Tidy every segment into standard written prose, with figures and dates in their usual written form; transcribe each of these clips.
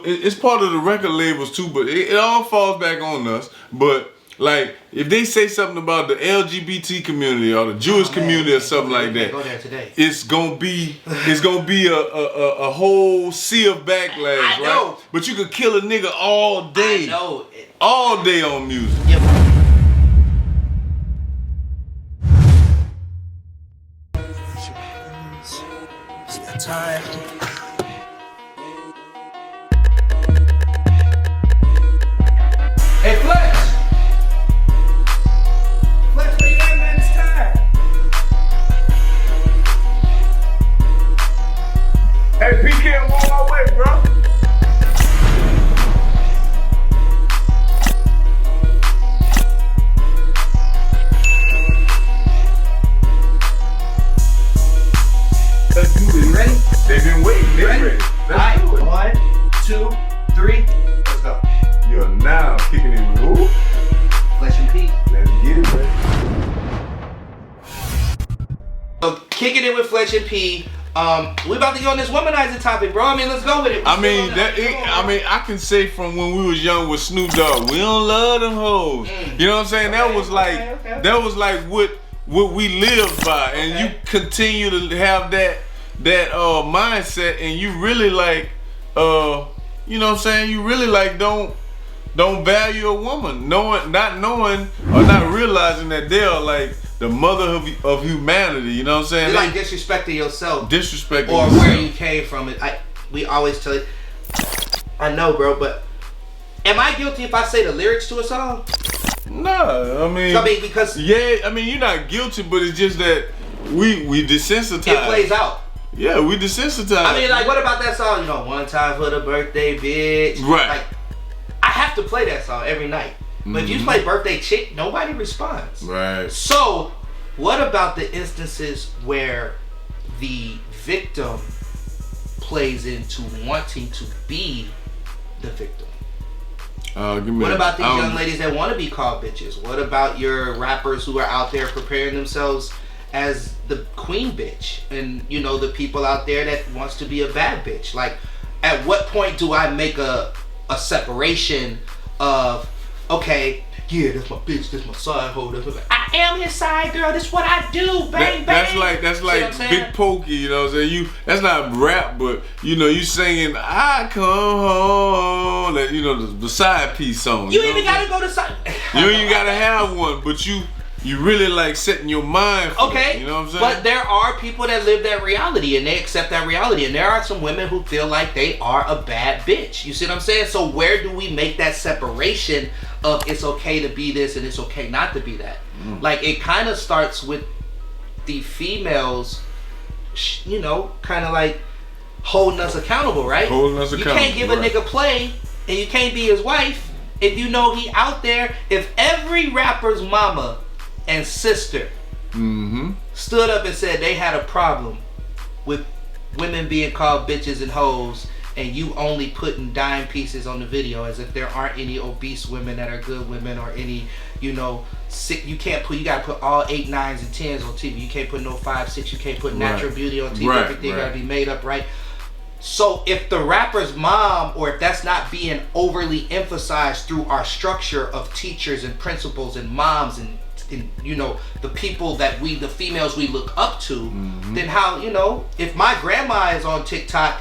it's part of the record labels too, but it all falls back on us. But like, if they say something about the LGBT community or the Jewish community or something like that, go there today. it's gonna be a whole sea of backlash, I know. right? But you could kill a nigga all day, I know. all day on music. Yeah. Time. Hey, Fletch! Fletch, where you at, man? It's time. Hey, PK, I'm on my way, bro. Let's do it. You ready? They've been waiting. They're ready. Let's do it. 1, 2, 3. Let's go. You're now kicking in with who? Fletch P. Let's get it, man. So, kicking it with Fletch P. We about to go on this womanizing topic, bro. I mean, let's go with it. I can say from when we was young with Snoop Dogg, we don't love them hoes. You know what I'm saying? Okay, that was like that was like what we lived by, and you continue to have that mindset, and you really like you know what I'm saying? You really like don't value a woman, not knowing or not realizing that they're like the mother of humanity. You know what I'm saying? You're like disrespecting yourself, disrespecting or yourself. where you came from. We always tell it. I know, bro, but am I guilty if I say the lyrics to a song? No, I mean because you're not guilty, but it's just that we desensitize. it plays out. Yeah, we desensitize. I mean, like, what about that song? You know, one time for the birthday, bitch. Right. Like, I have to play that song every night. But if you play Birthday Chick, nobody responds. Right. So, what about the instances where the victim plays into wanting to be the victim? What about these young ladies that want to be called bitches? What about your rappers who are out there preparing themselves as the queen bitch, and you know, the people out there that wants to be a bad bitch? Like, at what point do I make a separation of, okay, yeah, that's my bitch, that's my side hoe, I am his side girl, that's what I do, bang bang. That's like Big Pokey, you know what I'm saying? That's not rap, but you know, you singing I Come Home, that, you know, the side piece song. You even gotta go to side. You ain't gotta have one, but you really like setting your mind for it, you know what I'm saying? But there are people that live that reality and they accept that reality, and there are some women who feel like they are a bad bitch. You see what I'm saying? So where do we make that separation of it's okay to be this and it's okay not to be that? Like, it kind of starts with the females, you know, kind of like holding us accountable, right? Holding us accountable. You can't give a nigga play and you can't be his wife if you know he out there. If every rapper's mama and sister stood up and said they had a problem with women being called bitches and hoes, and you only putting dime pieces on the video, as if there aren't any obese women that are good women, or any, you know, sick. You gotta put all 8, 9s, and 10s on TV. You can't put no 5, 6. You can't put natural beauty on TV. Everything gotta be made up, right? So if the rapper's mom, or if that's not being overly emphasized through our structure of teachers and principals and moms and you know, the people that the females we look up to, then how, you know, if my grandma is on TikTok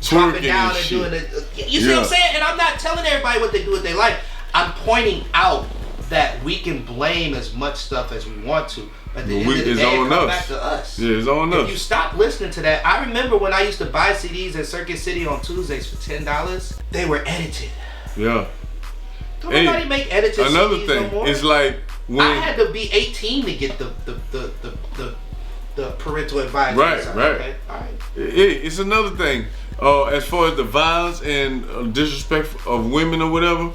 dropping down and doing it, you see what I'm saying? And I'm not telling everybody what they do with their life. I'm pointing out that we can blame as much stuff as we want to, but at the end of the day, it comes back to us. Yeah, it's on us. If you stop listening to that, I remember when I used to buy CDs at Circuit City on Tuesdays for $10. They were edited. Yeah. Don't nobody make edited another CDs thing, no more. it's like when I had to be 18 to get the parental advisory. Right. Okay, all right. It's another thing. As far as the violence and disrespect of women or whatever,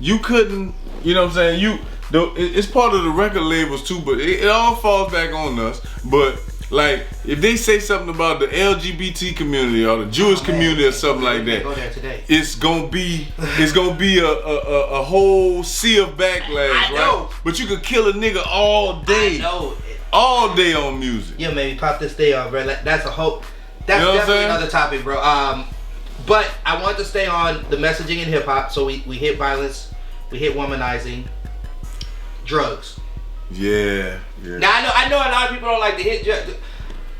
you couldn't, you know what I'm saying? It's part of the record labels too, but it all falls back on us. But like, if they say something about the LGBT community or the Jewish community or something like that, go there today. it's gonna be a whole sea of backlash, right? But you could kill a nigga all day. I know. All day on music. Yeah, maybe pop this day off, bro. That's a hope. That's definitely another topic, bro. But I want to stay on the messaging in hip hop. So we hit violence, we hit womanizing, drugs. Yeah. Now I know a lot of people don't like to hit drugs.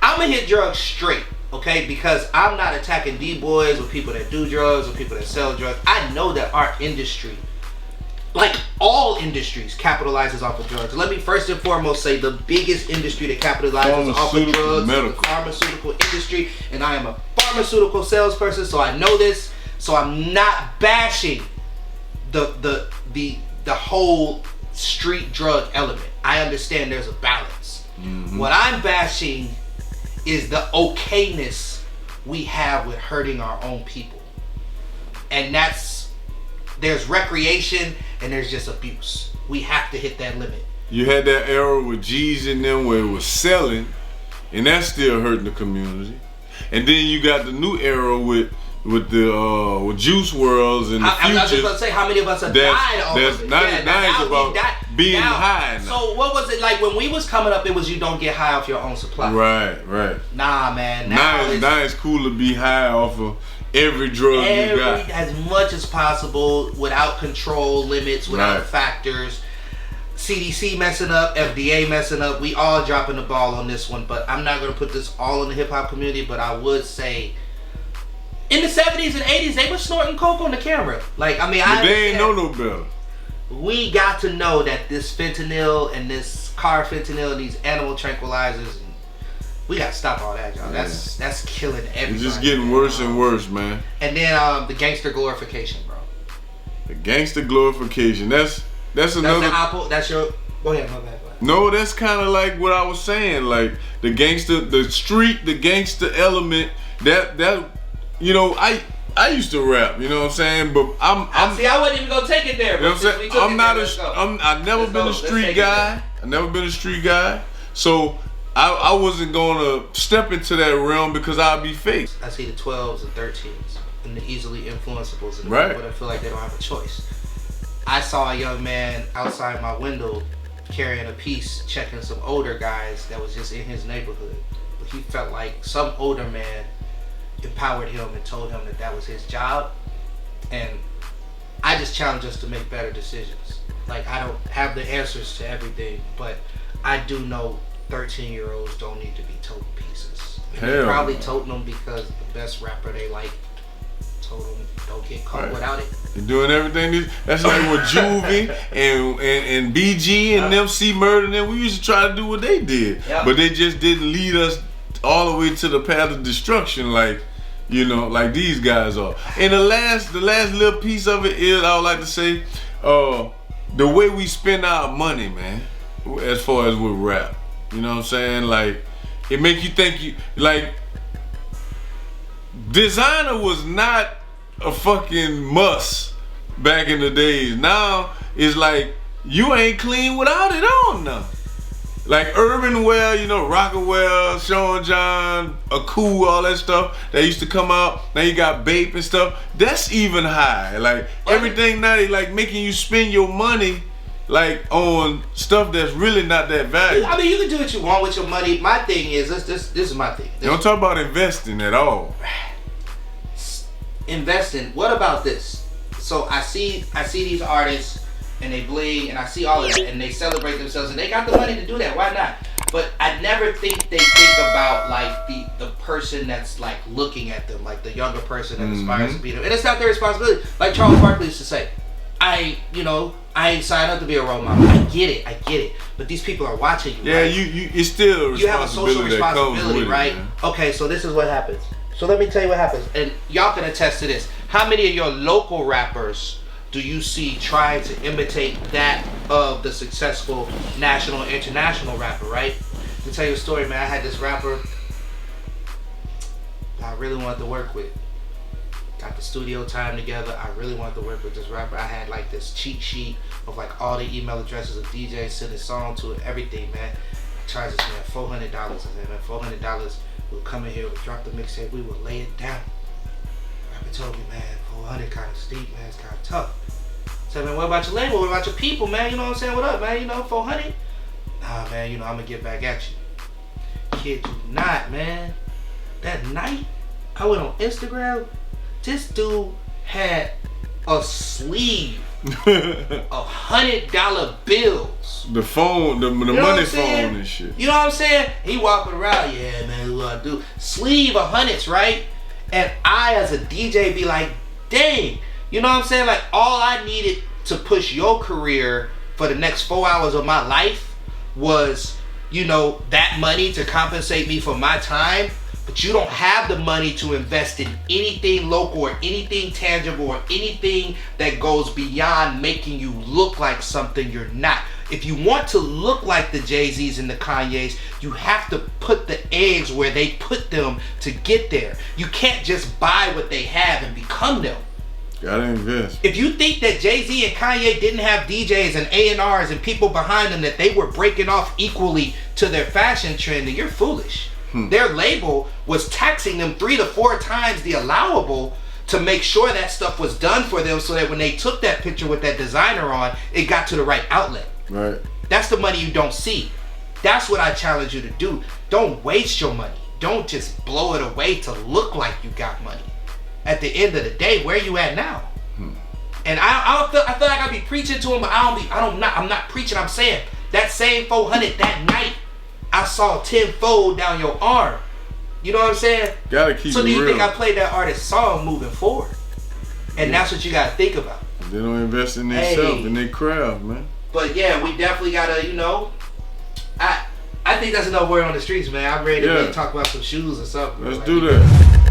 I'm gonna hit drugs straight, okay? Because I'm not attacking D-boys or people that do drugs or people that sell drugs. I know that our industry, like all industries, capitalizes off of drugs. Let me first and foremost say the biggest industry that capitalizes off of drugs is the pharmaceutical industry, and I am a pharmaceutical salesperson, so I know this. So I'm not bashing the whole street drug element. I understand there's a balance. Mm-hmm. What I'm bashing is the okayness we have with hurting our own people, and there's recreation and there's just abuse. We have to hit that limit. You had that era with G's in them where it was selling, and that's still hurting the community. And then you got the new era with Juice Worlds and the I was just Futures. about to say, how many of us have died off of it? Now it's about being high now. So what was it like when we was coming up? It was you don't get high off your own supply. Right. Nah, man. Now it's cool to be high off of every drug you got. As much as possible, without control limits, without factors. CDC messing up, FDA messing up. We all dropping the ball on this one, but I'm not gonna put this all in the hip hop community. But I would say, in the 70s and 80s, they were snorting coke on the camera. Like, I mean, they ain't know no better. We got to know that this fentanyl and this carfentanil and these animal tranquilizers, we got to stop all that, y'all. That's killing everybody. It's just getting worse and worse, man. And then the gangster glorification, bro. The gangster glorification. That's another. That's your. Go ahead, my bad. No, that's kind of like what I was saying. Like the gangster, the street, the gangster element. That you know, I used to rap. You know what I'm saying? But see, I wasn't even gonna take it there. You know what I'm saying? I've never been a street guy. I've never been a street guy. So I wasn't gonna step into that realm because I'd be fake. I see the 12s and 13s and the easily influenceables and the right. people that feel like they don't have a choice. I saw a young man outside my window carrying a piece, checking some older guys that was just in his neighborhood. But he felt like some older man empowered him and told him that was his job. And I just challenge us to make better decisions. Like, I don't have the answers to everything, but I do know 13-year-olds don't need to be toting pieces. And they're probably toting them because the best rapper they like told them don't get caught without it. You're doing everything. That's like with Juvie and BG and them C Murder and them. We used to try to do what they did, but they just didn't lead us all the way to the path of destruction, like like these guys are. And the last little piece of it is, I would like to say, the way we spend our money, man. As far as with rap, you know what I'm saying? Like, it make you think designer was not a fucking must back in the days. Now it's like you ain't clean without it on now. Like urban wear, rocker wear, Sean John, Aku, all that stuff that used to come out. Now you got Bape and stuff. That's even high. Like everything now, they like making you spend your money like on stuff that's really not that valuable. I mean, you can do what you want with your money. My thing is this is my thing. You don't talk about investing at all. Investing. What about this? So I see these artists and they bling and I see all of that and they celebrate themselves and they got the money to do that. Why not? But I never think they think about like the person that's like looking at them, like the younger person that aspires to be them. And it's not their responsibility. Like Charles Barkley used to say, I ain't signed up to be a role model. I get it. But these people are watching you. Yeah, right? it's still a responsibility. You have a social responsibility, right? It, okay, so this is what happens. So let me tell you what happens, and y'all can attest to this. How many of your local rappers do you see trying to imitate that of the successful national and international rapper, right? Let me tell you a story, man. I had this rapper I really wanted to work with. Got the studio time together. I really wanted to work with this rapper. I had like this cheat sheet of like all the email addresses of DJs, send a song to it, everything, man. I charged this man $400. I said, man, $400. We'll come in here, we'll drop the mixtape, we will lay it down. Rapper told me, man, 400 kind of steep, man, it's kind of tough. I said, man, what about your label? What about your people, man? You know what I'm saying? What up, man? 400? Nah, man, I'm going to get back at you. Kid you not, man. That night, I went on Instagram, this dude had a sleeve of $100 bills. The phone, the money phone and shit. You know what I'm saying? He walking around, yeah, man, what I do? Sleeve of hundreds, right? And I, as a DJ, be like, dang. You know what I'm saying? Like, all I needed to push your career for the next 4 hours of my life was, you know, that money to compensate me for my time. But you don't have the money to invest in anything local or anything tangible or anything that goes beyond making you look like something you're not. If you want to look like the Jay-Z's and the Kanye's, you have to put the eggs where they put them to get there. You can't just buy what they have and become them. Gotta invest. If you think that Jay-Z and Kanye didn't have DJs and A&Rs and people behind them that they were breaking off equally to their fashion trend, then you're foolish. Their label was taxing them 3 to 4 times the allowable to make sure that stuff was done for them, so that when they took that picture with that designer on, it got to the right outlet. Right. That's the money you don't see. That's what I challenge you to do. Don't waste your money. Don't just blow it away to look like you got money. At the end of the day, where you at now? And I feel like I be preaching to him, but I'm not preaching. I'm saying that same 400 that night, I saw 10-fold down your arm. You know what I'm saying? Gotta keep it real. So do you think I played that artist's song moving forward? And that's what you gotta think about. They don't invest in themselves and their craft, man. But yeah, we definitely gotta, you know, I think that's enough word on the streets, man. I'm ready to really talk about some shoes or something. Let's do that.